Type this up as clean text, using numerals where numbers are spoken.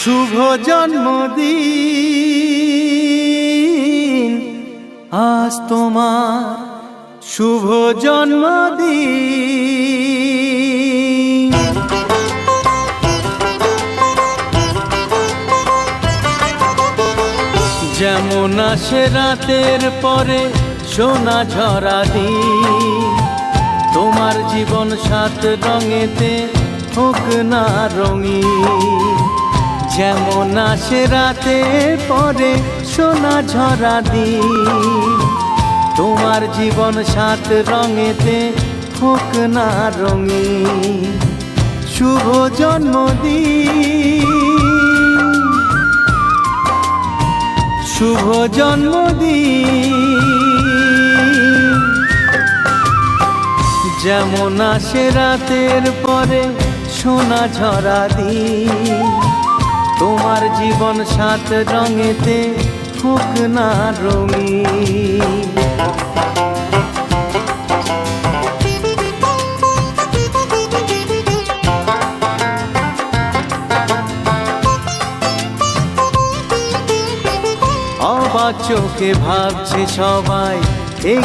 শুভ জন্মদিন আজ তোমার শুভ জন্মদিন। যেমন আসে রাতের পরে সোনা ঝরা দিন, তোমার জীবন সাত রঙেতে হোক না রঙিন। যেমন আসে রাতের পরে সোনা ঝরা দিন, তোমার জীবন সাত রঙেতে হোক না রঙিন। শুভ জন্মদিন, শুভ জন্মদিন। যেমন আসে রাতের পরে সোনা ঝরা দিন, তোমার জীবন সাত রঙেতে হোক না রঙিন। অবাক চোখে ভাবছে সবাই এই